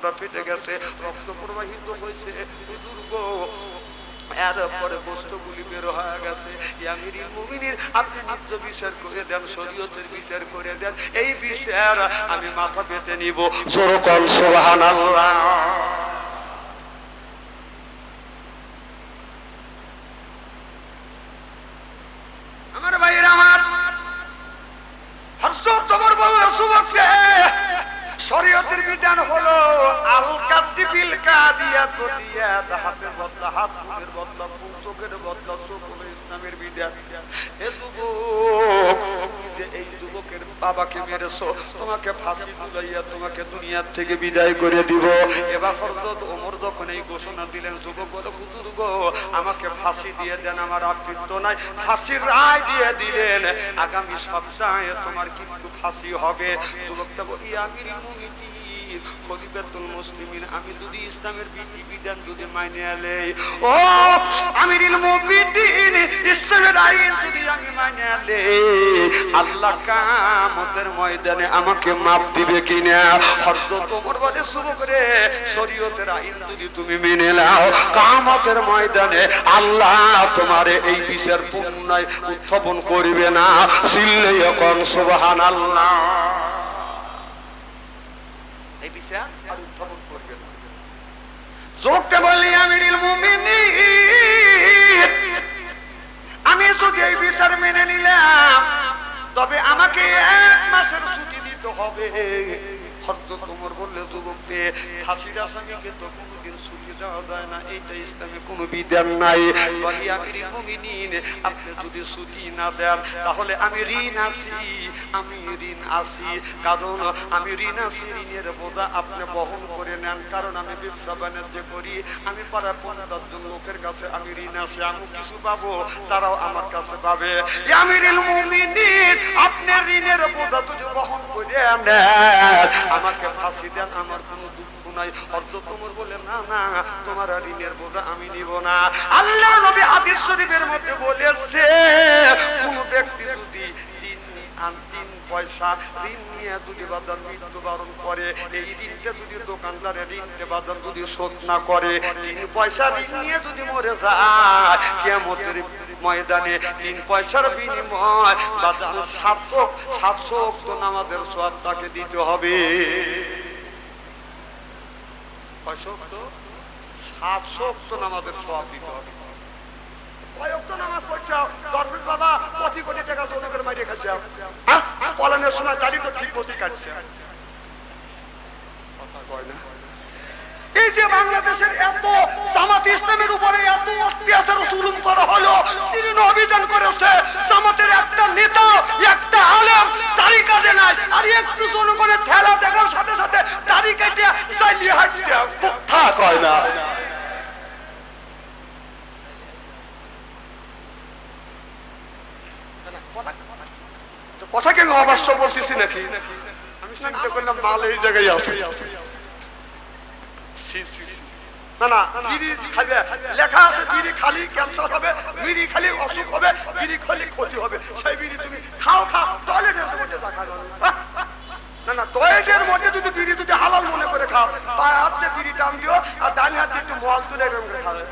মাথা ফেটে গেছে, রক্ত প্রবাহিত হয়েছে, দুর্গ এরপরে গোস্তগুলি বের হয়ে গেছে। আমিরুল মুমিনিন আপনি নিত্য বিচার করে দেন, শরীয়তের বিচার করে দেন, এই বিচার আমি মাথা পেতে নিব। জোরে কোন সুবহানাল্লাহ। আমার ভাইয়েরা, আমার হযরত ওমর বললেন সুবহানাল্লাহ, শরীয়তের বিধান হলো আল কাদিবিল কাদিয়াত দিয়াত, হাতের বদলা হাত, চোখের বদলা চোখ, চোখের বদলা চোখ হলো ইসলামের বিধান। এ যুবক, এই যুবকের বাবাকে মেরেছো, তোমাকে ফাঁসি ঝুলাইয়া তোমাকে দুনিয়ার থেকে বিদায় করে দিব। এবার হযরত ওমর যখন এই ঘোষণা দিলেন, যুবক বলে হুজুর গো আমাকে ফাঁসি দিয়ে দেন, আমার আপত্তি নাই। ফাঁসির রায় দিয়ে দিলেন, আগামী সপ্তাহে তোমার কিন্তু ফাঁসি হবে। যুবকটা বলি আমিরুল মুমিনিন খলিফাতুল মুসলিমিন, আমি যদি ইসলামের বিধিবিধান যদি মাইনে আলে, ও আমিরুল মুমিনিন ইসলামের আইন যদি আমি মাইনে আলে, আল্লাহ কিয়ামতের ময়দানে আমাকে মাফ দিবে কিনা? হযরত ওমর বলে যুবক রে, শরীয়তের আইন যদি তুমি মেনে নাও, কিয়ামতের ময়দানে আল্লাহ তোমারে এই বিচার পুনরায় উত্থাপন করবে না। চিল্লাইয়া কোন সুবহানাল্লাহ। এই বিচার আর উত্থাপন করবে না। যোগটা বলি আমিরুল মুমিনিন, আমি যদি এই বিচার মেনে নিলাম, তবে আমাকে 1 মাসের ছুটি দিতে হবে। হযরত ওমর বললে যুবককে, ফাঁসির আসামিকে তো কোনোদিন ছুটি দেওয়া যায় না, এইটা ইসলামে কোনো বিধান নাই। বলি আমিরুল মুমিনিন, আপনি যদি ছুটি না দেন তাহলে আমি ঋণ আছি, কারণ আমি ঋণ আছি, ঋণের বোঝা আপনি বহন করে নেন। কারণ আমি ব্যবসা বাণিজ্য করি, আমি পাড়া 50 জন লোকের কাছে আমি ঋণ আছি, আমি কিছু পাবো, তারাও আমার কাছে পাবে। আমিরুল মুমিনিন, আপনি ঋণের বোঝা যদি বহন করে নেন, আমাকে ফাঁসি দেন, আমার কোনো দুঃখ নাই। হযরত ওমর বলে না না, তোমার ঋণের বোঝা আমি নিব না। আল্লাহর নবী হাদিস শরীফের মধ্যে বলেছে, কোন ব্যক্তি যদি 3 পয়সা ঋণ নিয়ে যদি বাজার মৃত্যুবরণ করে, এই ঋণটা যদি দোকানদারের ঋণকে বাজার যদি শোধ না করে, 3 পয়সা ঋণ নিয়ে যদি মরে যায়, কিয়ামতের ময়দানে 3 পয়সার বিনিময় বাজার 700 ওয়াক্ত নামাজের সওয়াব তাকে দিতে হবে। 700 ওয়াক্ত নামাজের সওয়াব দিতে হবে। কয়েকটা নামাজ পড়ছাও, দরবেশ বাবা কোটি কোটি টাকা জনগণের মাইরে খাচ্ছে, পলানের সময় দাঁড়িয়ে তো ঠিক মতোই কাটছে। এই যে বাংলাদেশের এত জামাত ইসলামের উপরে এত অত্যাচার জুলুম করা হলো, সিরিন অভিযান করেছে, জামাতের একটা নেতা একটা আলেম দাড়ি কাটে নাই, আর একটু জনগণের ঠেলা দেখার সাথে সাথে দাড়ি কেটে চালিয়ে হাঁটছে, কথা কয় না। কথা কেন অবাস্তব বলতেছি নাকি? আমি চিন্তা করলাম মাল এই জায়গায় আছে। না না, বিড়ি খাবে লেখা আছে, বিড়ি খালি ক্যান্সার হবে, বিড়ি খালি অসুখ হবে, বিড়ি খালি ক্ষতি হবে। সেই বিড়ি তুমি খাও, টয়লেটের মধ্যে দেখা যাবে না। না, টয়লেটের মধ্যে যদি বিড়ি যদি হালাল মনে করে খাও, পায়ে হাতে বিড়ি টান দিও, আর ডান হাতে একটু মল তুলে এরকম করে খাবে।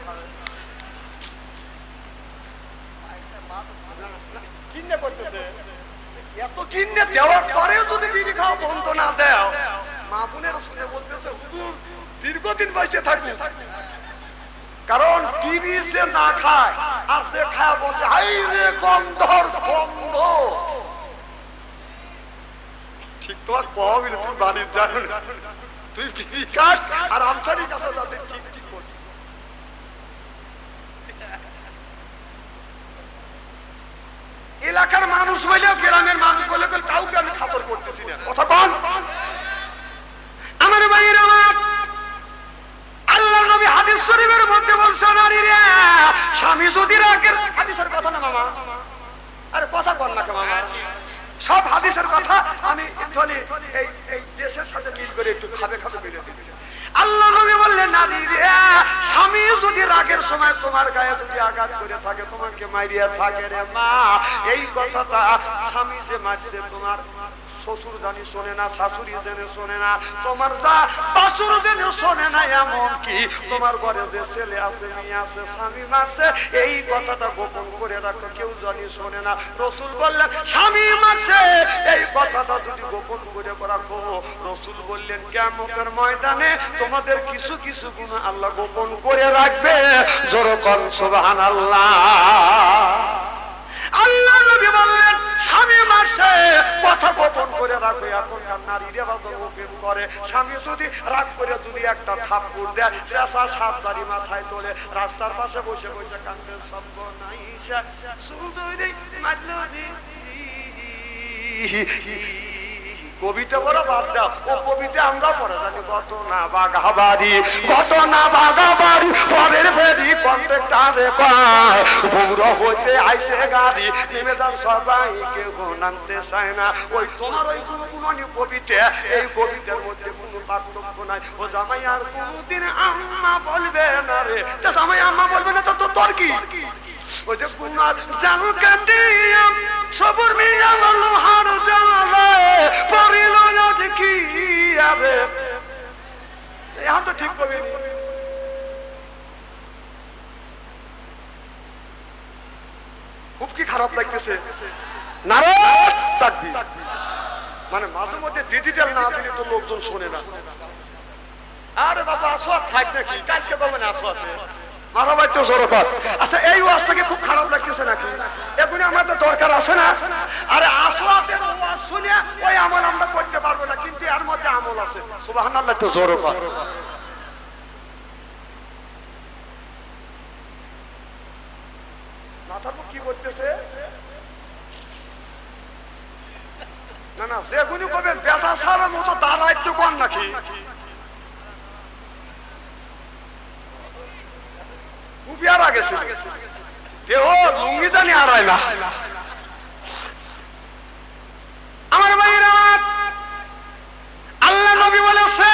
কিনে করতেছে, এত কিনে দেওয়ার পরেও যদি বিড়ি খাওয়া বন্ধ না দেও, মা বোনের শুনে বলতেছে হুজুর দীর্ঘদিন বসে থাকি, কারণ বিড়ি সে না খায় আর সে খায় বসে, হাই রে গন্ধর গন্ধ। ঠিক তোমার কম, তুই বাড়ির জানো না, তুই বিড়ি কাট আর আমসারির কাছে যাতে ঠিক ঠিক করছিস। এলাকার মানুষ বলে, গ্রামের মানুষ বলে কাউকে আমি খাতর করতেছি না, কথা বল। আমার ভাইয়ের আমার, আল্লাহর নবী হাদিস শরীফের মধ্যে বলছেন, নারীরা স্বামী যদি রাগের, হাদিসের কথা না মামা, আরে কথা বল না কে মামা, সব হাদিসের কথা আমি এই দেশের সাথে মিল করে একটু খাবে বেরিয়ে দিচ্ছি। আল্লাহ নবী বললেন, নারীরা স্বামী যদি রাগের সময় তোমার গায়ে যদি আঘাত করে থাকে, তোমাকে মারিয়া থাকে রে মা, এই কথাটা স্বামী যে মারছে তোমার শ্বশুর জানি শোনে না, শাশুড়ি জেনে শোনে না, তোমার যা বাসুর জেনে শোনে না, এমন কি তোমার ঘরে যে ছেলে আছে মেয়ে আছে স্বামী মারছে এই কথাটা গোপন করে রাখো, কেউ জানি শোনে না। রসুল বললেন স্বামী মারছে এই কথাটা যদি গোপন করে রাখো, রসুল বললেন কিয়ামতের ময়দানে তোমাদের কিছু কিছু গুণ আল্লাহ গোপন করে রাখবে। জোরে কোন সুবহানাল্লাহ। আল্লাহ নবী বললেন স্বামী মারছে কথা গোপন করে রাখবে। এখনকার নারীরা বাদল ওপেন করে, স্বামী যদি রাগ করে যদি একটা থাপ্পড় দেয়, চেঁচা সাত দাড়ি মাথায় তোলে, রাস্তার পাশে বসে বসে কান্দের শব্দ নাই সুন্দরী মারলো রে। কবিতা বড় বাদ দাও, ও কবিতা আমরা পড়ে জানি কত না বাঘাবাড়ি, কত না বাঘাবাড়ি পরের বেদি কন্ট্রাক্টরে কয় বৌরা হইতে আইসে গাড়ি নেমে যান সবাই কেউ নামতে চায় না। ওই তোমার ওই গুনগুনি কবিতা, এই কবিতার মধ্যে কোনো পার্থক্য নাই। ও জামাই আর কোনদিন আম্মা বলবে না রে, তা জামাই আম্মা বলবে না তো তোর কি? ওই যে কুমার জানু কান্দিয়া সবর মিয়া লোহার জালে পরিল আজ কি আরে, এখন তো ঠিক কবি খুব কি খারাপ লাগতেছে। নারায়ণ তাকবীর। মানে মাঝে মধ্যে ডিজিটাল না দিলে তো লোকজন শোনে না। আরে বাবা আসো থাক নাকি, কালকে বলবেন আসো আছে মারাবার তো জোর কর। আচ্ছা এই ওয়াজটাকে খুব খারাপ লাগতেছে নাকি? এখন আমাদের দরকার আছে না? আরে আসওয়াতের ওয়াজ শুনে ওই আমল আমরা করতে পারবো না, কিন্তু এর মধ্যে আমল আছে। সুবহানাল্লাহ তো জোর কর। মাথার কি করতেছে? না না যেগুলি কবে বেটা সারার মতো তারা একটু কর নাকি? উপিয়ারা গেছে দেহ লুঙ্গি জানি আর হয় না। আমার ভাইরা আল্লাহ নবী বলেছে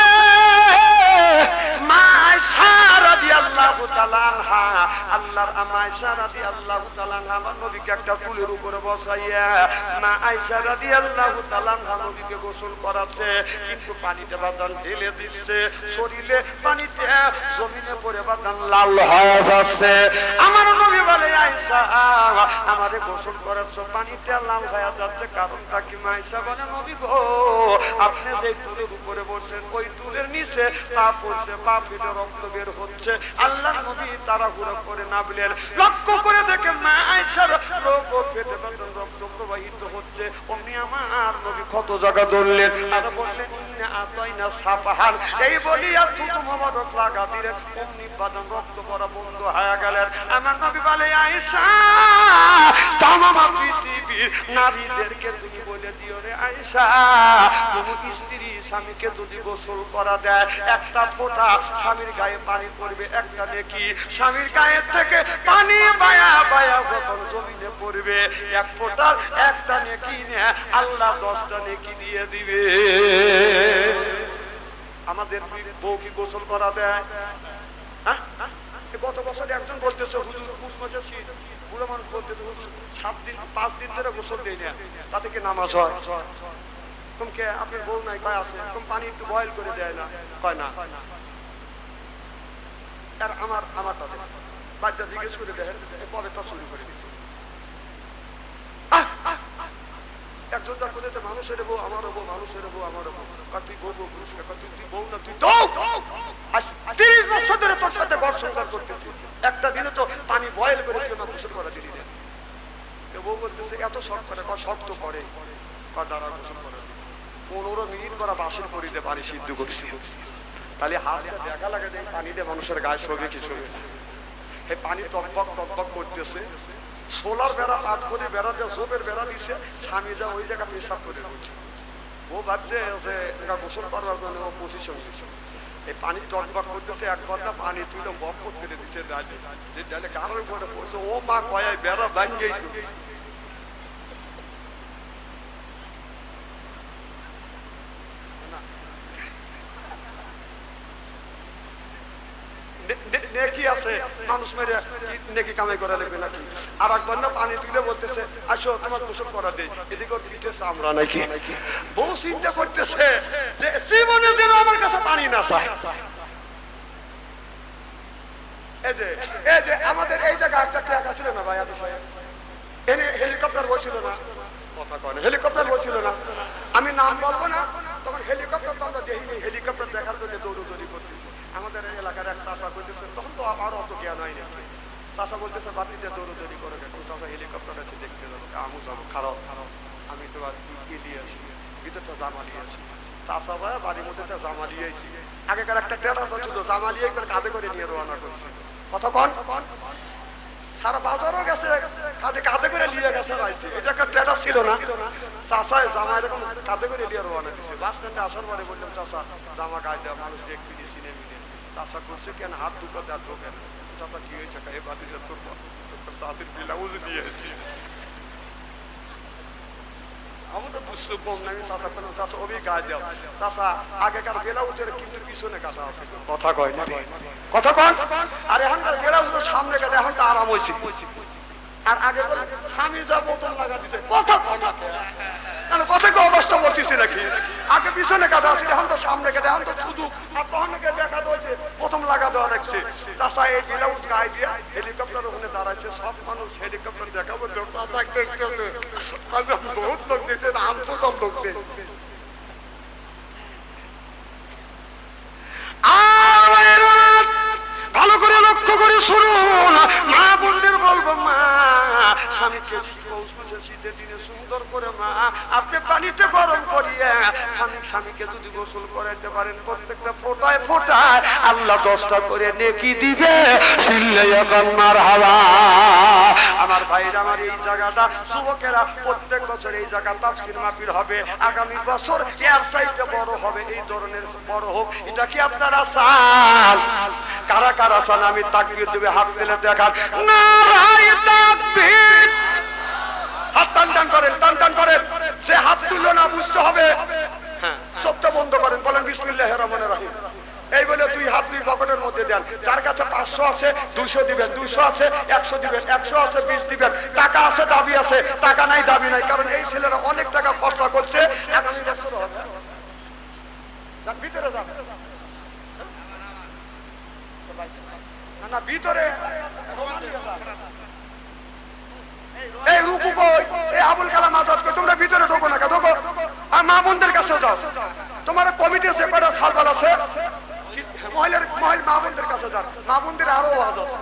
মা আয়েশা রাদিয়াল্লাহু তাআলা আনহা, আল্লাহর আম্মা আয়েশা রাদিয়াল্লাহু তাআলা আনহা আমার নবীকে একটা কুলের উপরে বসাইয়া মা আয়েশা রাদিয়াল্লাহু তাআলা আনহা নবীকে গোসল করাচ্ছে, কিন্তু পানিটা বাদান ঢেলে দিচ্ছে, শরীরে পানিতে জমিনে পড়ে বাদান লাল হয়ে যাচ্ছে। আমার নবী বলে আয়েশা আমারে গোসল করাচ্ছ পানিতে লাল হয়ে যাচ্ছে, কারণটা কি? মা আয়েশা বলে নবী গো আপনি যে তুলের উপরে বসছেন ওই তুলের নিচে পা পড়ছে, পা ফেটে রক্ত বের হচ্ছে। আল্লাহর নবী তাড়াহুড়ো করে নামলেন, লক্ষ্য করে দেখে মা আয়েশার রক্ত ফেটে বাদান রক্ত প্রবাহিত হচ্ছে। অমনি আমার নবী কত জায়গা ধরলেন আর বললেন ইন্না আতাইনা সাফাহান, এই বলিয়া থুতু মোবারক লাগা দিলেন, অমনি বাদান রক্ত পড়া বন্ধ হয়ে গেলেন। আমার নবী বলে আয়েশা তামাম পৃথিবীর নারীদেরকে তুমি বলে দিও রে আয়েশা, কোন স্ত্রী স্বামীকে যদি গোসল করা দেয় একটা ফোঁটা স্বামীর গায়ে পানি পড়বে একটা নেকি, স্বামীর গায়ের থেকে পানি বায়া বায়া যখন জমিনে পড়বে এক ফোঁটার একটা নেকি নিয়ে আল্লাহ 10টা নেকি দিয়ে দিবে। আমাদের বউ কি গোসল করা দেয়? গত বছর একজন বলতেছে হুজুর পুষ মাসে শীত, বুড়ো মানুষ বলতেছে হুজুর 7 দিন 5 দিন ধরে গোসল দেয় না, তাতে কি নামাজ হয়? তোমাকে আপনার বউ নাই কয় আছে, তুমি পানি একটু বয়েল করে দেয় না কয় না। আর আমার তাদের বাচ্চা জিজ্ঞেস করে দেখেন কবে তা শুরু করে দিচ্ছে। একজন তার কোথায় মানুষের বউ আমারও বউ, মানুষের বউ আমারও বউ, তুই বউ বউ পুরস্কার তুই বউ না তুই 30 বছর ধরে তোর সাথে ঘর সংসার করতেছি, একটা দিনে তো পানি বয়েল করে তুই আমার গোসল করা দিলি না। বউ বলতেছে এত শখ করে শক্ত করে দ্বারা গোসল করে 15 মিনিট করা বাসন করিতে পানি সিদ্ধ করছি, তাহলে হাতটা দেখা লাগে যে পানি দিয়ে মানুষের গায়ে শোবে কি শোবে। এই পানি টকবক টকবক করতেছে, সোলার বেড়া 8 করে বেড়া দিয়ে জোবের বেড়া দিছে, স্বামী যা ওই জায়গা পেশাব করে দিচ্ছে। ও ভাবছে যে গোসল করবার জন্য ও পজিশন দিচ্ছে, এই পানি টকবক করতেছে, এক ঘন্টা পানি তুলে বকবক করে দিচ্ছে ডালে, যে ডালে গাড়ের উপরে পড়ছে। ও মা কয় বেড়া ভাঙ্গেই তো নেকি আছে, মানুষ মেরে নেকি কামাই করা লাগবে নাকি? আর একবার না পানি তুলে বলতেছে আসো তোমার গোসল করা দেই, এদিকে ওর পিঠে চামড়া নাকি। বউ চিন্তা করতেছে যে জীবনে যেন আমার কাছে পানি না চায়। এই যে আমাদের এই জায়গায় একটা ট্রাক ছিল না ভাই, এনে হেলিকপ্টার বলছিল না, কথা কয় না, হেলিকপ্টার বলছিল না, আমি নাম বলবো না। তখন হেলিকপ্টার তো আমরা দেখিনি, হেলিকপ্টার দেখার জন্য দৌড়দৌড়ি করতেছি। আমাদের এলাকার এক চাষা বলতেছে, তখন তো আমার অত জ্ঞান হয়নি, চাষা বলতেছে বাতিতে দৌড়দৌড়ি করে কেন, চাষা হেলিকপ্টার আছে দেখতে যাবো, আমু যাবো, খারাপ খারাপ, আমি তো নিয়ে আসি, ভিতরটা জামা নিয়ে আসি। চাষা ভাই বাড়ির মধ্যে জামা নিয়ে আসি। আগেকার একটা ডেটা ছিল, জামা নিয়ে কাঁধে করে নিয়ে রওনা করছি। কতক্ষণ সারা বাজারও গেছে, কাঁধে কাঁধে করে নিয়ে গেছে রাইছে। এটা একটা ডেটা ছিল না। চাষায় জামা এরকম কাঁধে করে নিয়ে রওনা দিচ্ছে। বাস স্ট্যান্ডে আসার পরে বললাম চাষা জামা গায়ে দেওয়া, মানুষ দেখবি চিনে মিলে। চাষা করছে কেন হাত ঢুকাতে আর ঢোকেন। চাষা কি হয়েছে, এ বাড়ি তোর চাষির ব্লাউজ নিয়ে এসেছি। আমি তো দুসরো বম নামি চাষা করলাম চাষা ওই গায়ে দেওয়া। চাষা আগেকার ব্লাউজের কিন্তু পিছনে কাটা আছে, কথা কয় না, কথা কন। আর এখনকার ব্লাউজ সামনে কাটে, এখন তো আরাম হয়েছে। আর আগে স্বামী যা বোতল লাগা দিতে, কথা কথা কথাকে অবস্থা বলতেছি নাকি। আগে পিছনে কাটা আছে, এখন তো সামনে কাটে, এখন তো শুধু। আর তখন দেখা হয়েছে প্রথম লাগা দেওয়া রাখছে। চাষা এই ব্লাউজ গায়ে দিয়ে হেলিকপ্টার ওখানে দাঁড়াইছে, সব মানুষ হেলিকপ্টার দেখা বলতে চাষা দেখতেছে। বহুত লোক দেখছে, আমসো সব লোক দেখছে। ভালো করে লক্ষ্য করে শুনুন, মা বোনদের বলবো, মা স্বামীকে শীতের দিনে সুন্দর করে মা আপনি পানিতে গরম করিয়া স্বামীকে যদি গোসল করাইতে পারেন, প্রত্যেকটা ফোটায় ফোটায় আল্লাহ 10টা করে নেকি দিবে। আমার ভাইরা, আমার এই জায়গাটা যুবকেরা প্রত্যেক বছর এই জায়গা তাফসীর মাহফিল হবে, আগামী বছর এর চাইতে বড় হবে, এই ধরনের বড় হোক। এটা কি আপনারা চান? কারা কারা চান? আমি তাকবীর দেবে, হাত দিলে দেখান। নারায়ে তাকবীর, হাত টান টান করেন, টান টান করেন। সে হাত তুললো না, বুঝতে হবে। হ্যাঁ, চোখটা বন্ধ করেন, বলেন বিসমিল্লাহির রহমানির রহিম। এই বলে দুই হাত দুই পকেটের মধ্যে দেন। যার কাছে 500 আছে 200 দিবেন, 200 আছে 100 দিবেন, 100 আছে 20 দিবেন। টাকা আছে, দাবি আছে, টাকা নাই দাবি নাই, কারণ এই ছেলেরা অনেক টাকা খরচা করছে। আগামী বছর হবে, তার ভিতরে যাবে না, ভিতরে এই রুকু কই, এই আবুল কালাম আজাদ কই, তোমরা ভিতরে ঢোকো না, ঢোকো। আর মা বোনদের কাছে যাও, তোমার কমিটি আছে, কয়টা ছালবাল আছে, মা বোনদের কাছে যান। মা বোনদের আরো আওয়াজ আছে।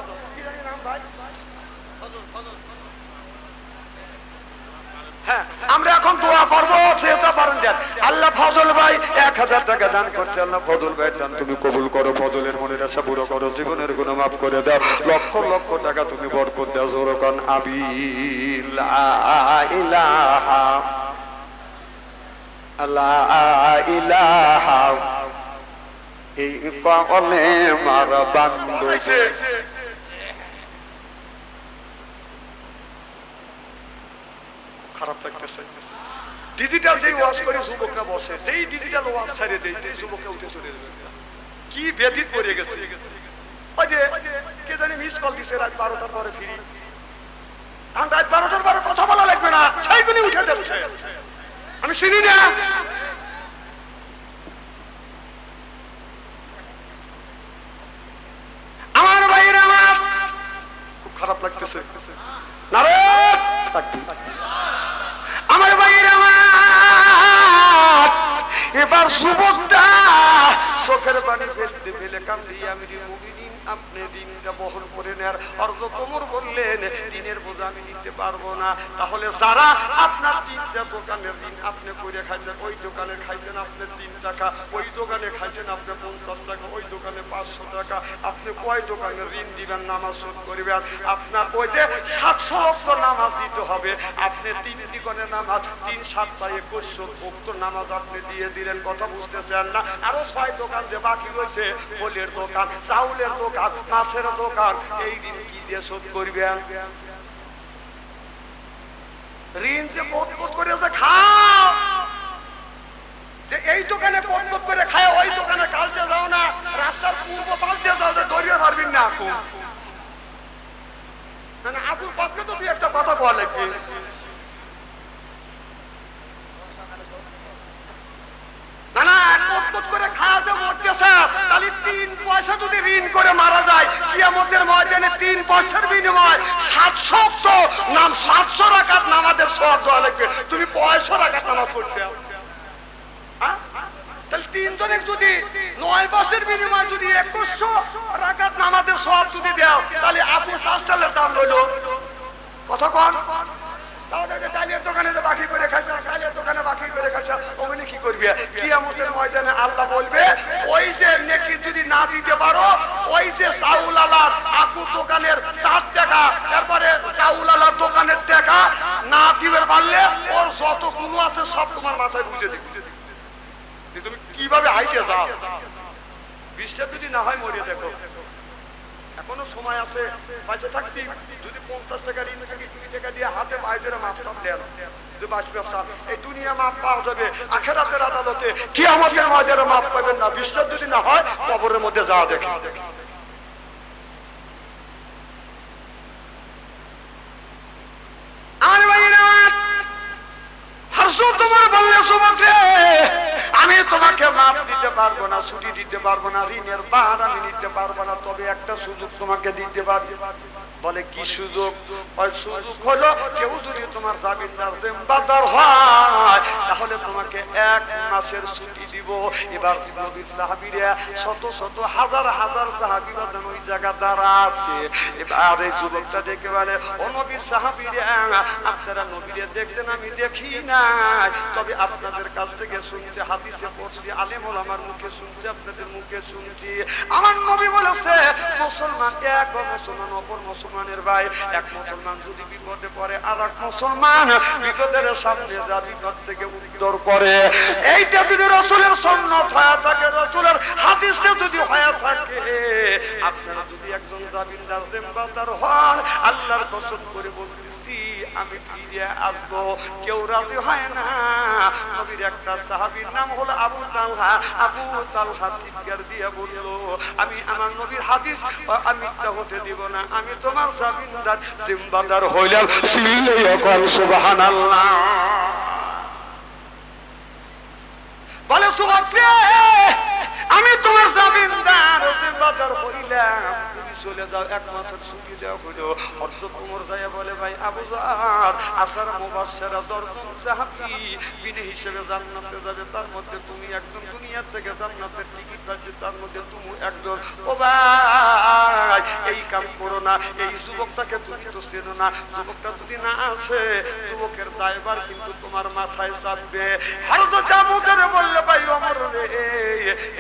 হ্যাঁ, আমরা এখন দোয়া করবো, সেটা পারেন দেন। আল্লাহ ফজল ভাই 1000 টাকা দান করছে, আল্লাহ ফজল ভাই দান তুমি কবুল করো, ফজলের মনের আশা পুরো করো, জীবনের গুনাহ মাফ করে দাও, লক্ষ লক্ষ টাকা তুমি বরকত দাও। জোরে কোন আমিন। লা ইলাহা লা ইলাহা, এই পাগলে মার বান্দু। খারাপ লাগতেছে। ডিজিটাল যে ওয়াজ করে যুবকরা বসে, সেই ডিজিটাল ওয়াজ ছেড়ে দেয়, সেই যুবকরা উঠে চলে যাবে। কি ব্যাধি পড়ে গেছে। ওই যে কে জানি মিস কল দিছে রাত 12টার পরে ফিরি। আর রাত 12টার পরে কথা বলা লাগবে না, সেইগুলি উঠে যাচ্ছে। আমি চিনি না। আমার ভাইয়েরা, আমার খুব খারাপ লাগতেছে। নারায়ে তাকবীর। আমার ভাইয়েরা, এবার যুবকটা চোখের পানি ফেলতে ফেলে কান্দে, আমিরুল মুমিনিন আপনি দিনটা বহন করে নেয়ার অর্থ কোমর বললেন, ঋণের বোঝা আমি নিতে পারবো না। তাহলে যারা আপনার 3টা দোকানের ঋণ আপনি করে খাইছেন, ওই দোকানে খাইছেন আপনি 3 টাকা, ওই দোকানে খাইছেন আপনি 50 টাকা, ওই দোকানে 500 টাকা, আপনি কয় দোকানে ঋণ দিবেন, নামাজ শোধ করবেন? আপনার ওই যে 700 ওয়াক্ত নামাজ দিতে হবে, আপনি 3 দোকানের নামাজ 3 7 21 ওয়াক্ত নামাজ আপনি দিয়ে দিলেন। কথা বুঝতেছেন না? আরো 6 দোকান যে বাকি রয়েছে, ফলের দোকান, চাউলের দোকান, মাছের দোকান, এই ঋণ কি দিয়ে শোধ করবেন? ঋণ যে পট করে যে খাও, যে এই দোকানে পট করে খায়, ওই দোকানে কাজে যাও না, রাস্তার পূর্ব পাশ দিয়ে যাও, দরিয়া পারবি না আকুম? না আকুর পক্ষে তো তুই একটা কথা বলা লাগবে। না না কত করে খাওয়া যে মরতেছে, তাহলে 3 পয়সা যদি ঋণ করে মারা যায় কিয়ামতের ময়দানে 3 পয়সার বিনিময় 700 নাম 700 রাকাত নামাজের সওয়াব দেওয়া লাগবে। তুমি 500 রাকাত নামাজ পড়ছো, তাহলে 3 জনে যদি 9 বছরের বিনিময় যদি 2100 রাকাত নামাজের সওয়াব যদি দাও, তাহলে আপনি 7 সালের দাম হলো কথা কোন? তাহলে ডালের দোকানে যে বাকি করে খাইছে, ডালের দোকানে বাকি করে খাইছে, ওখানে কি করবে? কিয়ামতের ময়দানে আল্লাহ বলবে ওই যে নেকি যদি না দিতে পারো, ওই যে চাউলালার আকু দোকানের 4 টাকা, তারপরে চাউলালার দোকানের টাকা না দিবে পারলে ওর যত গুণ আছে সব তোমার মাথায় বুঝে দিবে। তুমি কিভাবে হাইটে যাও? বিশ্বাস যদি না হয় মরিয়ে দেখো, এখনো সময় আছে বাঁচে থাকতে। যদি 50 টাকা ঋণ থাকে 2 টাকা দিয়ে হাতে বাইরে মাপ সাপ দেন, যে বাঁচবে সব এই দুনিয়া মাপ পাওয়া যাবে, আখিরাতের আদালতে কিয়ামতের ময়দানে মাপ পাবেন না। বিশ্বাস যদি না হয় কবরের মধ্যে যাওয়া দেখে। আর ভাইরা হারসু তোমার বললে সুবকে আমি তোমাকে মাপ দিতে পারবো না, ছুটি দিতে পারবো না, ঋণের ভার আমি নিতে পারবো না, তবে একটা সুযোগ তোমাকে দিতে পারি। বলে কি সুযোগ? সুযোগ হলো কেউ যদি তোমার জামিনদার জিম্মাদার হয় তাহলে তোমাকে 1 মাসের ছুটি দিব। এবার নবীর সাহাবীরা শত শত হাজার হাজার সাহাবীরা ওই জায়গা দাঁড়া আছে। এবার এই যুবকটা ডেকে বলে, ও নবীর সাহাবীরা আপনারা নবীরে দেখছেন আমি দেখি নাই, তবে আপনাদের কাছ থেকে শুনছি, হাদিসে পড়ছি, আলেম ওলামার মুখে শুনছি, আপনাদের মুখে শুনছি। আমার নবী বলেছে মুসলমান এক মুসলমান অপর মুসলমানের ভাই। এক মুসলমান যদি বিপদে পড়ে আর এক মুসলমান বিপদের সামনে যা বিপদ থেকে উদ্ধার করে, এইটা যদি রাসূলের সুন্নাত হয়ে থাকে, রাসূলের হাদিসটা যদি হয়ে থাকে, আপনারা যদি একজন জামিনদার জিম্মাদার হন, আল্লাহর কসম করে বলতেছি আমি ফিরে আসবো। কেউ রাজি হয় না। নবীর একটা সাহাবীর নাম হলো আবু তালহা। আবু তালহা চিৎকার দিয়ে বলল, আমি আমার নবীর হাদিস আমি মিথ্যা হতে দিব না, আমি তোমার জামিনদার জিম্মাদার হইলাম। সুবহানাল্লাহ। বলে সুবহানাল্লাহ, আমি তোমার জামিনদার জিম্মাদার হইলাম, তুমি চলে যাও, 1 মাসের ছুটি দেওয়া হলো। হযরত ওমর যায় বলে, ভাই আবু যার আসার মুবাশশারা 10 জন সাহাবী বিনা হিসেবে জান্নাতে যাবে, তার মধ্যে তুমি একজন, দুনিয়া থেকে জান্নাতের টিকিট পাচ্ছি, তার মধ্যে তুমি একজন। ও ভাই এই কাম করো না, এই যুবকটাকে তুমি তো চেনো না, যুবকটা যদি না আসে যুবকের দায়ভার কিন্তু তোমার মাথায় চাপবে। হযরত আবু যার বললে, ভাই ওমর রে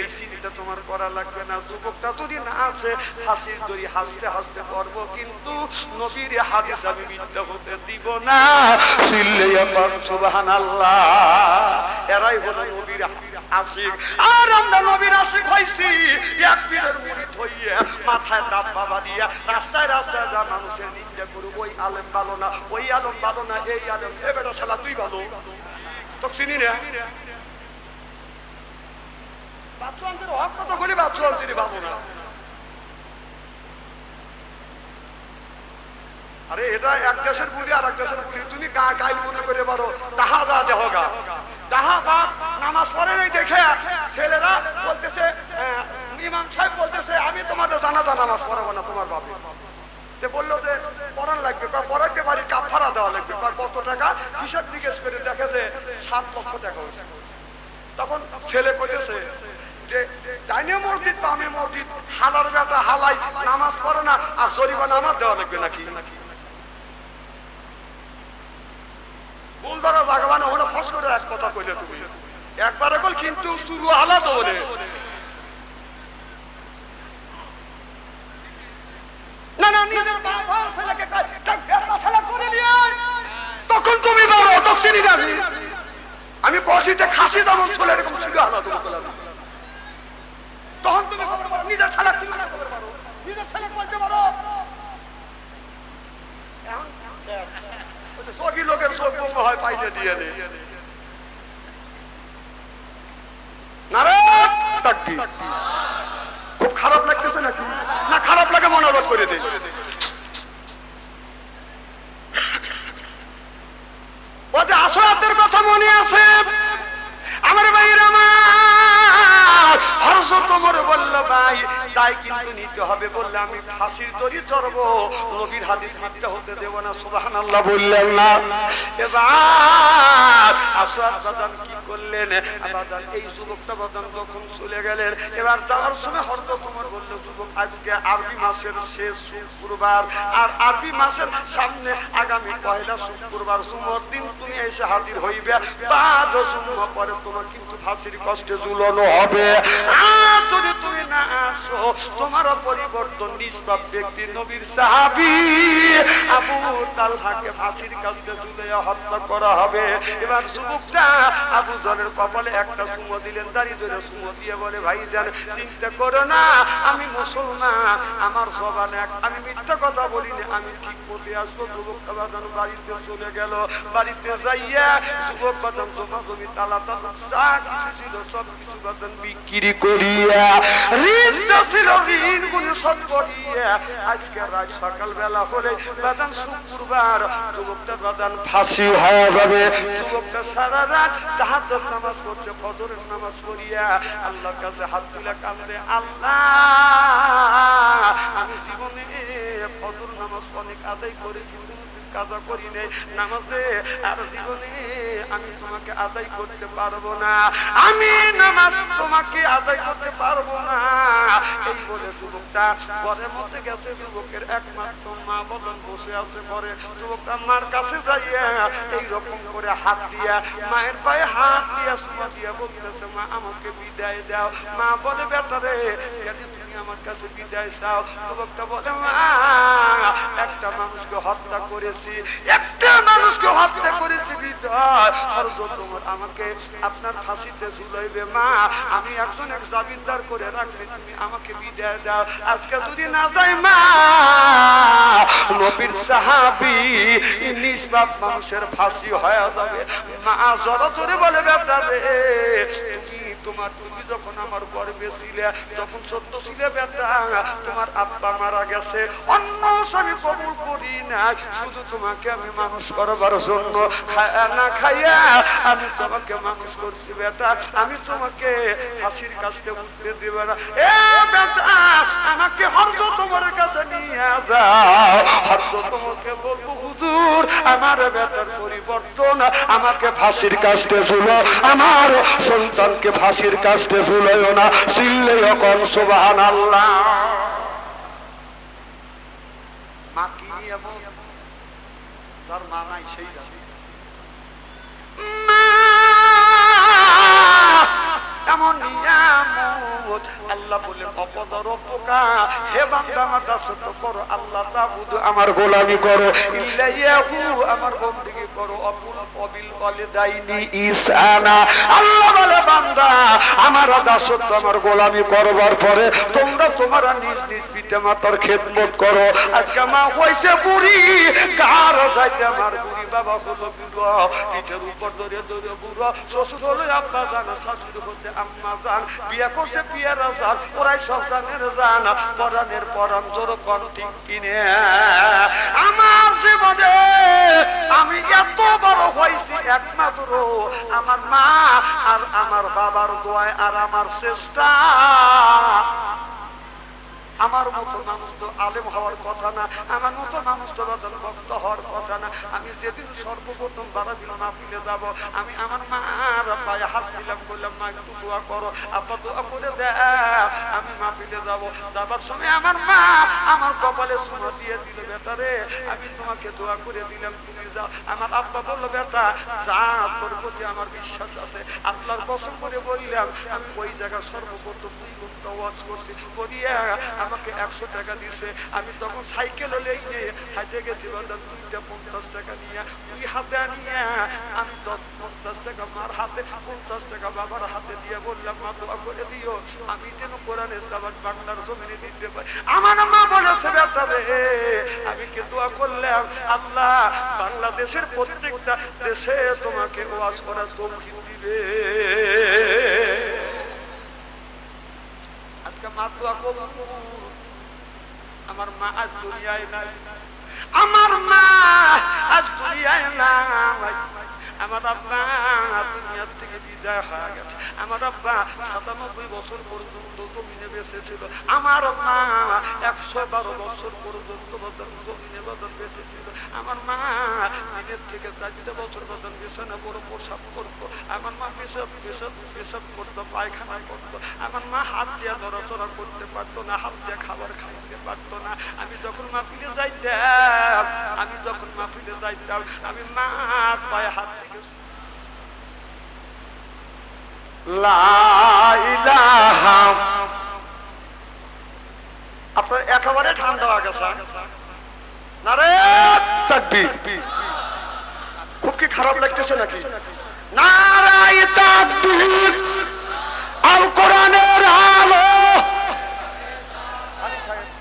এই চিন্তা তোমার করা লাগবে না, যুবকটা যদি না আসে হাসির দড়ি হাসতে হাসতে পড়বো, কিন্তু নবীর হাদিস আমি মিথ্যা হতে দিব না। সুবহানাল্লাহ। এরাই হলো নবীর আশিক। আর আমরা নবীর আশিক হইছি এক পীরের মুরিদ হইয়া, মাথায় ডাব্বা বাঁধিয়া রাস্তায় রাস্তায় যা মানুষের নিন্দা করব, ওই আলেম ভালো না, ওই আলেম ভালো না, এই আলেম এ বেটা শালা তুই ভালো, তো চিনি না। বাচ্চাদের হক কথা বলি, বাচ্চাদের ভালো না। আরে এটা এক দেশের বুলি আর এক দেশের বুলি, তুমি গাইল মনে করে পারো তাহা যা দেহগা তাহা বাপ নামাজ পড়ে নাই দেখে ছেলেরা বলতেছে, ইমাম সাহেব বলতেছে আমি তোমাদের জানাজা নামাজ পড়াবো না তোমার বাপে। বললো যে পড়ান লাগবে, পড়াইতে পারি, কাফারা দেওয়া লাগবে, কত টাকা হিসাব জিজ্ঞেস করে দেখে যে 7 লক্ষ টাকা হয়েছে। তখন ছেলে কইতেছে যে ডাইনে মসজিদ বামে মসজিদ, হালার বেটা হালাই নামাজ পড়ে না, আর জরিমানা আমার দেওয়া লাগবে নাকি? বুলদারা জাগবানা হলো ফস করে এক কথা কইলে তুমি একবারে কল, কিন্তু শুরু আলাদা বলে না না, নিজের বাবা ছেলেকে ফেতনা করে নিয়ে তখন তুমি বলো দক্ষিণী যাবি। আমি বলছি যে খাসি যেমন চলে এরকম শুরু আলাদা বলে, তখন তুমি খবর পারো নিজের ছেলে, তুমি খবর পারো নিজের ছেলে বলতে পারো। সগি লোকের চোখ বন্ধ হয় পাইলে দিয়ে নে না রে, খুব খারাপ লাগতেছে নাকি? না খারাপ খারাপ লাগে মনোযোগ করে দেয়। ও যে আসরাতের কথা মনে আছে আমার ভাইয়ের আমার, হযরত ওমর বলল ভাই তাই কিন্তু নিতে হবে, বললে আমি ফাঁসির দড়ি চড়বো, নবীর হাদিস মিথ্যা হতে দেব না। সুবহানাল্লাহ বললেন না। এবার আসরাত বাদান কি করলেন বাদান, এই যুবকটা বাদান যখন চলে গেলেন, এবার যাওয়ার সময় হযরত ওমর বলল যুবক আজকে আরবি মাসের শেষ শুক্রবার, আর আরবি মাসের সামনে আগামী পয়লা শুক্রবার জুমার দিন তুমি এসে হাজির হইবে, বাদ জুমা পরে তোমার কিন্তু ফাঁসির কষ্টে ঝুলানো হবে। আর যদি তুমি না আসো তোমার পরিবর্তন নিষ্পাপ ব্যক্তি নবীর সাহাবী আবু তালহাকে ফাঁসির কাছে ঝুলিয়ে হত্যা করা হবে। এবার যুবকটা আবু জরের কপালে একটা চুমো দিলেন, দাঁড়িয়ে ধরে চুমো দিয়ে বলে ভাইজান চিন্তা করো না, আমি মুসলমান, আমার জবান এক, আমি মিথ্যা কথা বলিনি, আমি ঠিক পথে আসবো। যুবকটা বাদান বাড়িতে চলে গেল। বাড়িতে যাইয়া যুবক বাদান জমা জমি তালা তালা যা কিছু ছিল সব কিছু বাদান বিক্রি করিয়া, ঋণ যা ছিল ঋণ গুলি শোধ করিয়া আজকে রাত সকালবেলা হলে বাদান শুক্রবার যুবকটা বাদান ফাঁসি হয়ে যাবে। যুবকটা সারা রাত তাহাজ্জুদ নামাজ পড়ছে, ফজরের নামাজ পড়িয়া আল্লাহর কাছে হাত তুলে কাঁদে, আল্লাহ আমি জীবনে ফজর নামাজ অনেক আদায় করেছি, কাজা করি নেই নামাজে, আর জীবনে আমি তোমাকে আদায় করতে পারবো না, আমি নামাজ তোমাকে আদায় করতে পারবো না। এই বলে যুবকটা ঘরের মধ্যে গেছে, যুবকের একমাত্র মা বদন বসে আছে ঘরে। যুবকটা মার কাছে যাইয়া এইরকম করে হাত দিয়া মায়ের পায়ে হাত দিয়া সুমা দিয়া বলতেছে মা আমাকে বিদায় দাও। মা বলে বেটারে আমার কাছে বিদায় চাও। যুবকটা বলে মা একটা মানুষকে হত্যা করেছি, একটা মানুষকে হত্যা করেছি বিদায়, হযরত ওমর আমাকে আপনার ফাঁসিতে ঝুলাইবে, মা আমি একজন এক জামিনদার করে রাখছি, তুমি আমাকে বিদায় দাও। আজকে যদি না যাই মা নবীর সাহাবী নিষ্পাপ মানুষের ফাঁসি হয়ে যাবে। মা জড়ো ধরে বলে বেটারে তুমি যখন আমার গর্ভে ছিলে তখন সত্য ছিলে বেটা, তোমার আব্বা মারা গেছে, অন্য আমি কবুল করি না, শুধু তোমাকে আমি মানুষ করবার জন্য খায়া না খাইয়া আমি তোমাকে মানুষ করছি বেটা, আমি তোমাকে ফাঁসির কাছে উঠতে দেব না। এ বেটা আমাকে হযরত ওমরের কাছে নিয়ে যাও, হযরত ওমরকে বলবো হুজুর আমার বেটার পরিবর্তন, আমাকে ফাঁসির কাছে ঝুলো, আমার সন্তানকে ফাঁসির কাছে ঝুলাইও না, চিল্লাইও কোন সুবহানাল্লাহ। মা কি নিয়ামত, তার মা নাই সেই জানে। এমন নিয়ামত আল্লাহ বলেন অপদরপকা, হে বান্দা মাতা ছোট করো, আল্লাহ তাবুদ আমার গোলামি করো, ইল্লাহু আমার বندگی করো, অবিল ওয়ালিদাইনি ইহসানা। আল্লাহ বলে বান্দা আমার দাসত্ব আমার গোলামি করবার পরে তোমরা তোমার নিজ নিজ পিতামাতার খেদমত করো। আজকে মা হইছে বুড়ি, কার সাথে আমার বুড়ি বাবা হলো বুড়ো, পিঠের উপর ধরে ধরে বুড়ো, শ্বশুর হলো আব্বা জান, শাশুড়ি হচ্ছে আম্মা জান, বিয়ে করছে পিয়ারা জান, ওরাই সব জানের জান, পরাণের পরাণ জোর কোন ঠিক কিনে। আমার জীবনে আমি এত বড় হয়েছি একমাত্র আমার মা আর আমার বাবার দোয়ায় আর আমার চেষ্টা। আমার মতো মানুষ তো আলেম হওয়ার কথা না, আমার মতো মানুষ তো ভক্ত হওয়ার কথা না। আমি যেদিন সর্বপ্রথম বারাবিল মাহফিলে যাব, আমি আমার মার পায়ে হাত দিলাম, বললাম মা একটু দোয়া করো, আব্বা দোয়া করে দাও, আমি মাহফিলে যাব। যাবার সময় আমার মা আমার কপালে চুমো দিয়ে দিল, বেটারে আমি তোমাকে দোয়া করে দিলাম, তুমি যাও। আমার আব্বা বললো বেটা যা, তোর প্রতি আমার বিশ্বাস আছে, আল্লাহর কসম করে বললাম আমি ওই জায়গা সর্বপ্রথম ওয়াজ করছি, করিয়া আমাকে 100 টাকা দিছে। আমি তখন সাইকেল নিয়ে হাঁটে গেছি, বললাম 2টা 50 টাকা নিয়ে দুই হাতে নিয়ে আমি 50 টাকা মার হাতে, 50 টাকা বাবার হাতে দিয়ে বললাম মা দোয়া করে দিও, আমি যেন কোরআনের দাওয়াত বাংলার জমিনে দিতে পারি। আমার মা বলেছে বেটা রে আমি কে দোয়া করলাম আল্লাহ বাংলাদেশের প্রত্যেকটা দেশে তোমাকে ওয়াজ করার তৌফিক দিবে। আজকে মার দোয়া কবুল, আমার মা আজ দুনিয়ায় নাই, আমার মা আজ দুনিয়ায় নাই, আমার আব্বা দুনিয়ার থেকে বিদায় হয়ে গেছে, আমার আব্বা 97 বছর পর্যন্ত জমিনে বেঁচে ছিল, আমার মা 112 বছর পর্যন্ত জমিনে বেঁচে ছিল, আমার মা দিনের থেকে 4 বছর বিছানা বড় প্রসাব করতো, আমার মা পেশাব করতো, পায়খানা করতো, আমার মা হাত দিয়ে নড়াচড়া করতে পারতো না, হাত দিয়ে খাবার খাইতে পারতো না। আমি যখন মাহফিলে যাইতাম, আমি মার পায়ে হাত থেকে আপনার একেবারে ঠান্ডা হয়ে গেছে না রে? তাকবীর। খুব কি খারাপ লাগতেছে নাকি? নারায়ে তাকবীর, আল কোরআনের আলো।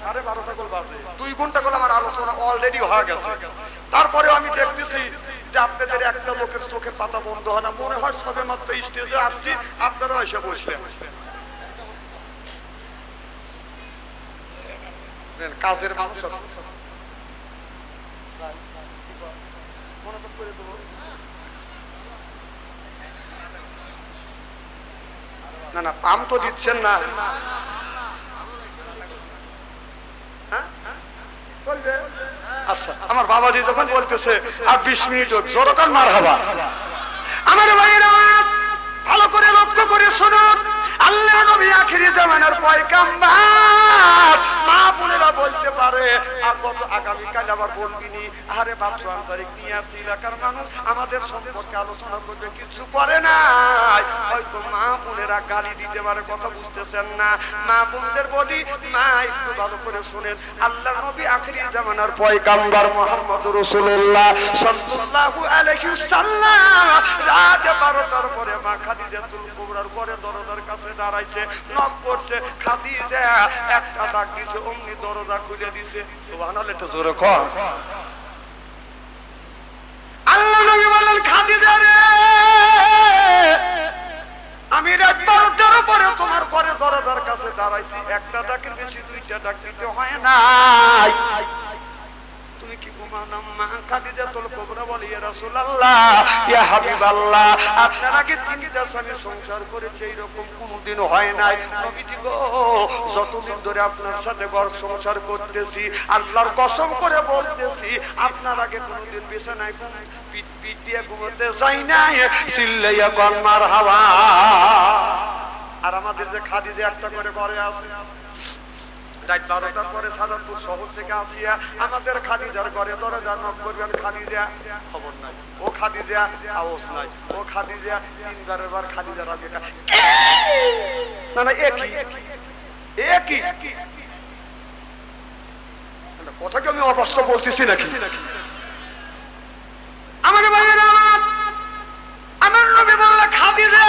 আরে 12টা গোল বাজে, 2 ঘন্টা গোল আমার আলোচনা অলরেডি হয়ে গেছে। তারপরেও আমি দেখতেছি যে আপনাদের একটা লোকের চোখের পাতা বন্ধ হয় না। মনে হয় সবে মাত্র স্টেজে আসছি, আপনারা এসে বসলেন। কাজের মানুষ না, না পাম তো দিচ্ছেন না। চলবে। আচ্ছা, আমার বাবাজি যখন বলতেছে আর 20 মিনিট জোরকান মারহাবা। আমার ভাইয়েরা ভালো করে লক্ষ্য করে শুনুন, আল্লাহ নবী আখিরি জামানার পয়গাম্বার। মা বোনেরা বলতে পারে কত আগামীকাল আবার বলবিনি, আরে বাচ্চা আন্তরিক নিয়ে আসছি, এলাকার মানুষ আমাদের সম্পর্কে আলোচনা করবে, কিছু করে নাই। হয়তো মা বোনেরা গালি দিতে পারে, কথা বুঝতেছেন না। মা বোনদের বলি, মা একটু ভালো করে শুনেন, আল্লাহ নবী আখিরি জামানার পয়গাম্বার মুহাম্মদুর রাসূলুল্লাহ সাল্লাল্লাহু আলাইহি ওয়াসাল্লাম রাত 12টার পরে মা খাদিজাতুল কুবরার ঘরে দরজার কাছে দাঁড়াইছে, নক করছে। খাদিজা একটা ডাক দিছে, অমনি দরজা খুলে দিছে। সুবহানাল্লাহ, একটু জোরে কর। আল্লাহ নবী বললেন, খাদিজা রে, আমি রাত 12টার পরে তোমার ঘরে দরজার কাছে দাঁড়াইছি, একটা ডাকের বেশি 2টা ডাক দিতে হয় নাই। তুমি কি ঘুমাও? মা খাদিজাতুল কুবরা বলে, ইয়া রাসূলুল্লাহ, ইয়া হাবিবাল্লাহ, আপনার আগে 3টা স্বামী সংসার করেছে, এরকম কোনোদিন হয় নাই। নবীজি গো, যতদিন ধরে আপনার সাথে ঘর সংসার করতেছি, আল্লাহর কসম করে বলতেছি, আপনার আগে কোনোদিন বিছানায় পিট পিট দিয়ে ঘুমোতে যাই নাই। চিল্লাইয়া কোন মারহাবা। আর আমাদের যে খাদিজা একটা করে ঘরে আছে, রাত 12টার পরে সাজাদপুর শহর থেকে আসিয়া আমাদের খাদিজার ঘরে দরজা নক করবেন, খাদিজা খবর নাই, ও খাদিজা আওয়াজ নাই, ও খাদিজা 3বার খাদিজার আগে না না একই কথা কি আমি অবাস্তব বলতেছি নাকি? আমার ভাইয়েরা, আমার নবী বলল খাদিজা,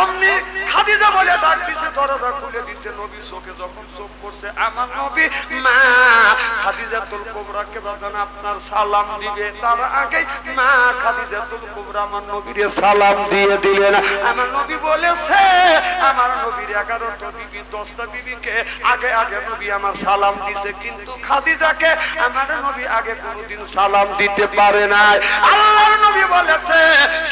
অমনি খাদিজা বলে ডাক দিছে, দরজা খুলে দিছে। নবী চোখে যখন চোখ পড়ছে, আমার নবী মা খাদিজাতুল কুবরাকে বলেন আপনার সালাম দিবে, তার আগে মা খাদিজাতুল কুবরা আমার নবীরে সালাম দিয়ে দিলেন। আমার নবী বলেছে, আমার নবীর 11টা বিবি 10টা বিবিকে আগে আগে নবী আমার সালাম দিছে, কিন্তু খাদিজাকে আমার নবী আগে কোনোদিন সালাম দিতে পারে নাই। আল্লাহর নবী বলেছে,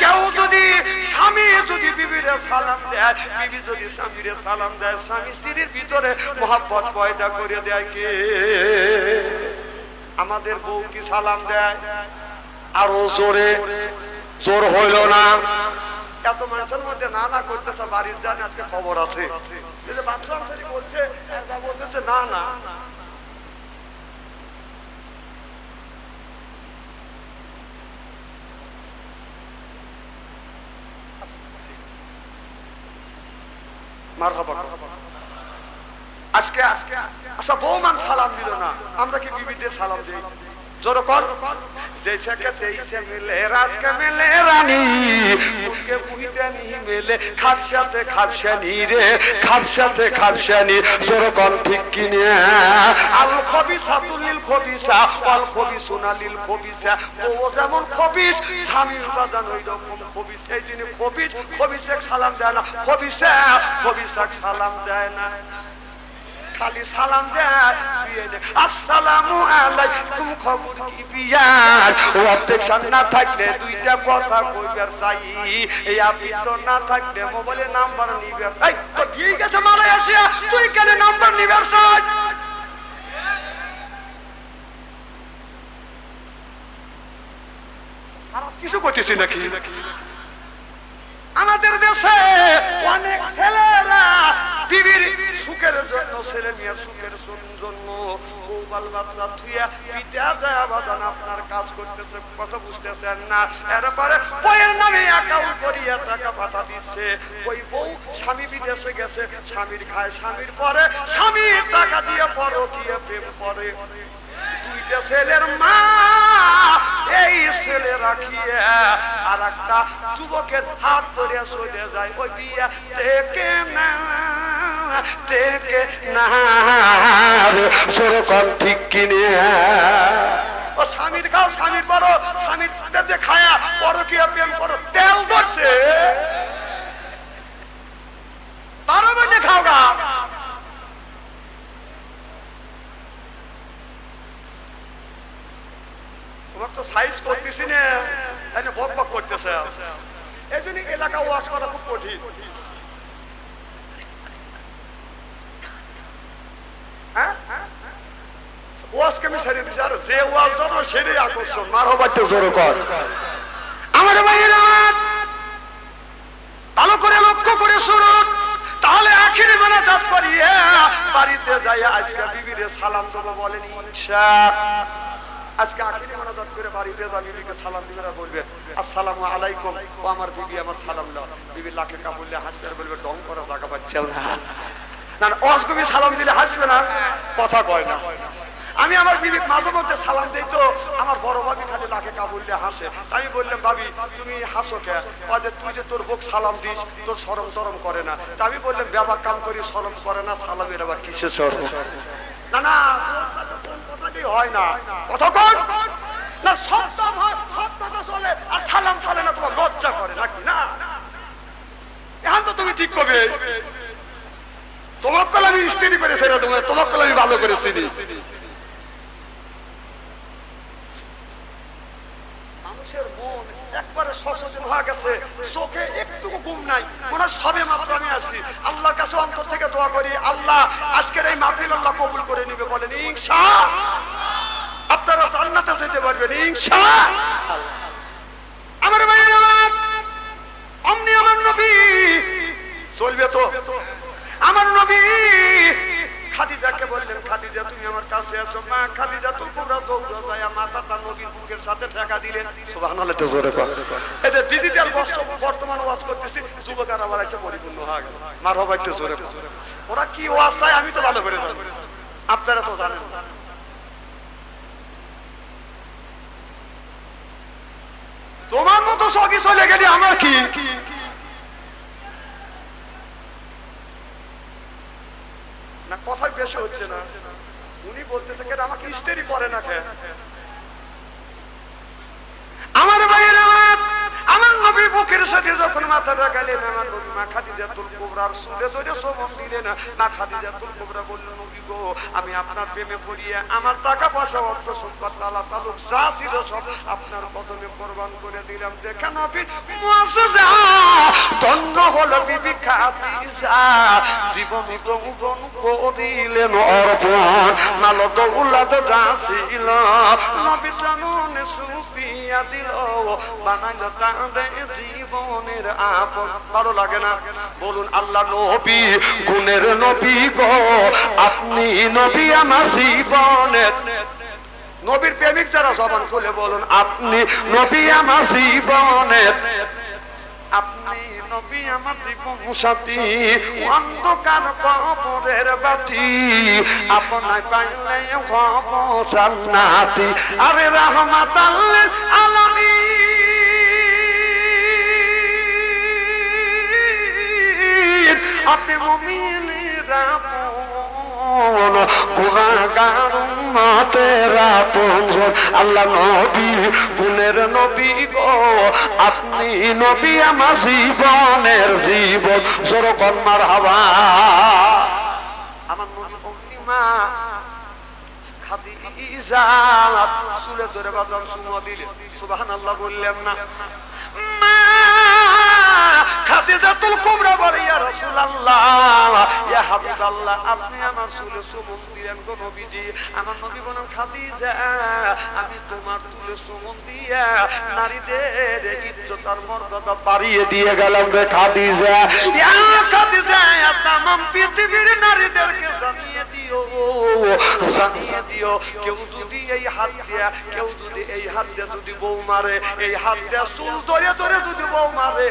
কেউ যদি স্বামী যদি বিবিরে সালাম দেয়, বিবি যদি স্বামীরে সালাম দেয়, স্বামী স্ত্রীর ভিতরে মহব্বত পয়দা করে দেয় কে? আমাদের বউ কি সালাম দেয়? আরো জোরে, জোর হইল না। এত মানুষের মধ্যে না না করতেছে, বাড়ির জানে আজকে খবর আছে, বাথরুম বলছে, বলতেছে না না। আজকে আচ্ছা বৌমান সালাম দিল না, আমরা কি বিবিদের সালাম দিই? জোর কর। जैसे के तैसे मिले राज के मिले रानी उनके बुहिते नहीं मिले खापशाते खापशानी रे खापशाते खापशानी जोर कौन ठीक किने आल खबिसा तुलिल खबिसा आल खबिसुना लिल खबिसा वो যেমন খবিস স্বামীর বাদান ওই রকম খবিস এই দিনে খবিসে সালাম দেয় না খবিসে সালাম দেয় না খালি সালাম দেয় আসসালামু আলাইকুম খবর কি বিয়ার ও অবজেকশন না থাকলে দুইটা কথা কইবার চাই এই আপনি তো না থাকলে মোবাইলে নাম্বার নিবার এই তো দিয়ে গেছে মালয়েশিয়া তুই কেন নাম্বার নিবার চাই খারাপ কিছু করতেছি নাকি আমাদের দেশে অনেক ছেলেরা বিবির সুখের জন্য ছেলে মেয়ের সুখের জন্য বউ বাল বাচ্চা থুইয়া পিতা যায় বাদান আপনার কাজ করতেছে কথা বুঝতেছেন না এরপরে বইয়ের নামে অ্যাকাউন্ট করিয়া টাকা পাঠা দিচ্ছে ওই বউ স্বামী বিদেশে গেছে স্বামীর খায় স্বামীর পরে স্বামীর টাকা দিয়ে পরকীয়া প্রেম করে দুইটা ছেলের মা এই ছেলে রাখিয়া আর একটা যুবকের হাত ধরে চলে যায় ওই বিয়া টেকে না ঠিক কিনে ও স্বামীর খাও স্বামীর পরো স্বামীর খায়া পরকীয়া প্রেম করো তেল ধরছে তারও মধ্যে খাও গা তোমার তো সাইজ করতেছি না বক বক করতেছে এই জন্য এলাকা ওয়াশ করা খুব কঠিন ওয়াজকে আমি ছেড়ে দিচ্ছি আর যে ওয়াজ ধরো সেটাই আকর্ষণ মারো বাড়তে জোরে কর আমার ভাইয়েরা ভালো করে লক্ষ্য করে শুনুন তাহলে আখিরি মোনাজাত করিয়ে বাড়িতে যাই আজকে বিবিরে সালাম দেবো বলেন ইনশাআল্লাহ আজকে আখিরি মোনাজাত করে বাড়িতে যা বিবিকে সালাম দিবেরা বলবেন আসসালামু আলাইকুম ও আমার বিবি আমার সালাম দাও বিবি লাখে কাবুললে হাসবে আর বলবে ডং করা জায়গা পাচ্ছেও না না অসগবি সালাম দিলে হাসবে না কথা কয় না আমি আমার বিবি মাঝে মধ্যে সালাম দেই তো আমার বড় ভাবি খালি লাখে কাবুললে হাসে আমি বললাম ভাবি তুমি হাসো কে যে তুই যে তোর বউক সালাম দিস তোর শরম টরম করে না তা আমি বললাম ব্যাপার কাম করি শরম করে না সালামের আবার কিসের শরম না না কথাটি হয় না কতক্ষণ না সব কথা চলে আর সালাম চলে না তোমার লজ্জা করে নাকি না এখন তো তুমি ঠিক করবে তোমার কল আমি স্ত্রী করেছি না তোমার কল আমি ভালো করেছি মানুষের মন একবারে সচেতন হয়ে গেছে চোখে একটুকু ঘুম নাই মনে সবে মাত্র আমি আসি আল্লাহর কাছে অন্তর থেকে দোয়া করি আল্লাহ আজকের এই মাহফিল আল্লাহ কবুল করে নিবে বলেন ইনশাআল্লাহ আপনারা জান্নাতে যেতে পারবেন ইনশাআল্লাহ আমার ভাইয়ের আমার অমনি আমার নবী চলবে তো আমার নবী খাদিজাকে বললেন খাদিজা তুমি আমার কাছে আসো মা খাদিজাতুল কুবরা দৌড়া যায় মাথাটা নবীর বুকের সাথে ঠেকা দিলেন সুবহানাল্লাহ তো জোরে কর এই যে ডিজিটাল বর্তমান ওয়াজ করতেছি যুবকরা আবার এসে পরিপূর্ণ হয়ে গেল মারহাবা একটু জোরে কর ওরা কি ওয়াজ চায় আমি তো ভালো করে জানি আপনারা তো জানেন তোমার মতো সবই চলে গেলে আমার কি না কথাই বেশি হচ্ছে না উনি বলতেছে কেন আমাকে ইস্তেরি করে না কে আমার ভাইয়েরা আমার নবী বুকের সাথে যখন মাথাটা গেলেন আমার নবী মা খাদিজাতুল কুবরার সুলে ধরে সবক দিলেন মা খাদিজাতুল কুবরা বললেন নবী গো আমি আপনার প্রেমে পড়িয়ে আমার টাকা পয়সা অর্থ সম্পদ আল্লাহ তাআলা যা ছিল সব আপনার কদমে কুরবান করে দিলাম দেখেন নবী মুআজ্জাজা ধন্য হলো বিবি খাদিজা জীবন যৌবন করিলেন অর্পণ মাল দৌলত যা ছিল নবী জাননে সুফিয়া দিল বানাইল তাদের জীবনের আপন ভালো লাগে না বলুন আল্লাহ নবী গুণের নবী গো আপনি নবী আমার জীবনের নবীর প্রেমিক যারা জবান খুলে বলুন আপনি নবী আমার জীবনের আপনি নবী আমার জীবন সাথী অন্ধকার কবরের বাতি আপনায় পাইলে হব জান্নাতি আরে রাহমাতাল লিল আলামিন আপনি মুমিনের আপন গুনাহগার উম্মতের আপনজন আল্লাহ নবী গুণের নবী গো আপনি নবী আমার জীবনের জীবন জোরে বল মারহাবা আমার নবী মা খাদিজা চুলে ধরে বাদাম চুমা দিলেন, সুবহানাল্লাহ বললেন না? মা খাদিজাতুল কুবরা বলে, ইয়া রাসূলুল্লাহ, ইয়া হাবিবাল্লাহ, আপনি আমার চুলে চুমন দিলেন গো নবীজি। আমার নবী বলেন, খাদিজা, আমি তোমার চুলে চুমন দিয়া নারীদের ইজ্জত আর মর্যাদা বাড়িয়ে দিয়ে গেলাম রে খাদিজা। ইয়া খাদিজা, তামাম পৃথিবীর নারীদেরকে জানিয়ে দিও, জানিয়ে দিও, কেউ যদি এই হাত দিয়া, কেউ যদি এই হাত দিয়া যদি বউ মারে, এই হাত দিয়া চুল ধরে ধরে যদি বউ মারে,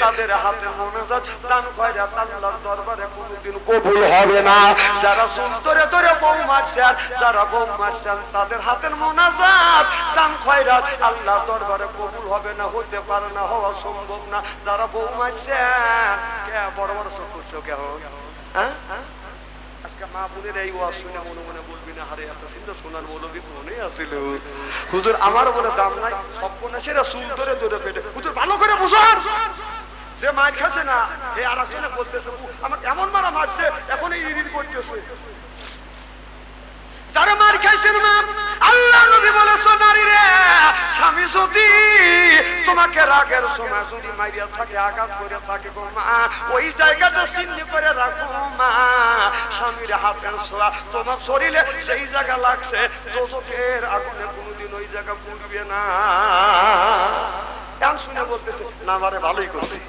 তাদের হাতে মোনাজাত দান খয়রাত আল্লাহর দরবারে কোনোদিন কবুল হবে না। যারা চুল ধরে ধরে বউ মারছেন, যারা বউ মারছেন, তাদের হাতের মোনাজাত দান খয়রাত আল্লাহর দরবারে কবুল হবে না, হতে পারে না, হওয়া সম্ভব না। যারা বউ মারছেন, কে বড় বড় চোখ করছো কেন? হ্যাঁ, আজকে মা বোনের এই ওয়াজ শুনে মনে মনে বলবি না, হারে এত সুন্দর সোনার মৌলবী মনে আছিল, হুজুর আমার বলে দাম নাই, সব সেরা চুল ধরে ধরে পেটে। হুজুর ভালো করে বুঝান, যে মার খাচ্ছে না, এই আর একজনে বলতেছে আমাকে এমন মারা মারছে, এখন এই ইরিন করতেছে। যারা মার খাইছেন মা, আল্লাহ নবী বলেছে, নারী রে, স্বামী যদি তোমাকে রাগের সময় যদি মাইরিয়া থাকে, আঘাত করে থাকে গো মা, ওই জায়গাটা চিহ্ন করে রাখো মা। স্বামীর হাতের ছোঁয়া তোমার শরীরে সেই জায়গা লাগছে, দোজখের আগুনে কোনোদিন ওই জায়গা পুড়বে না। এমন শুনে বলতেছে, না মারে ভালোই করছি।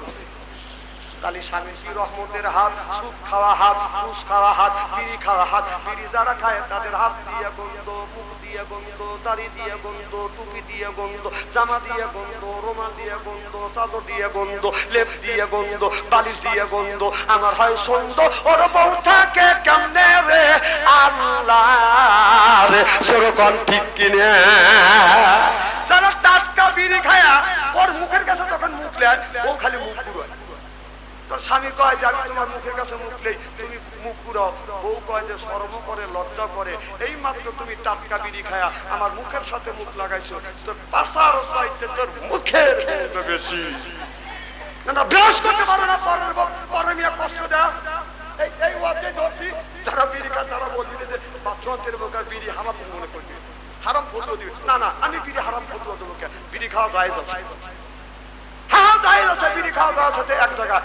তাহলে স্বামী কি রহমতের হাত, সুদ খাওয়া হাত, ঘুষ খাওয়া হাত, বিড়ি খাওয়া হাত। বিড়ি যারা খায় তাদের হাত দিয়ে গন্ধ, মুখ দিয়ে গন্ধ, দাড়ি দিয়ে গন্ধ, টুপি দিয়ে গন্ধ, জামা দিয়ে গন্ধ, রুমাল দিয়ে গন্ধ, চাদর দিয়ে গন্ধ, লেপ দিয়ে গন্ধ, বালিশ দিয়ে গন্ধ। আমার হয় সন্দ, ওর বউ থাকে কেমনে রে আল্লাহ রে, সেরকম ঠিক কিনে। যারা টাটকা বিড়ি খায়া ওর মুখের কাছে তখন মুখ নেয়, ও খালি মুখ পুরোয়। তোর স্বামী কয় যে আমি তোমার মুখের কাছে মুখ নেই, তুমি মুখ পুরাও। বউ কয় যে শরম করে, লজ্জা করে, এই মাত্র তুমি টাটকা বিড়ি খায়া আমার মুখের সাথে মুখ লাগাইছো, তোর পাশার চাইতে তোর মুখের বেশি। না না, বেশ করতে পারো না, পরে মিয়া কষ্ট দেয়া। এই ওয়াজে ধরছি, যারা বিড়ি খায় তারা বলবি যে বাচ্চাদের বোকার বিড়ি হারাম মনে করবি, হারাম ফতুয়া দিবি। না না, আমি বিড়ি হারাম ফতুয়া দেবো কে? বিড়ি খাওয়া জায়েজ আছে, হ্যাঁ জায়েজ আছে, বিড়ি খাওয়া জায়েজ আছে এক জায়গা।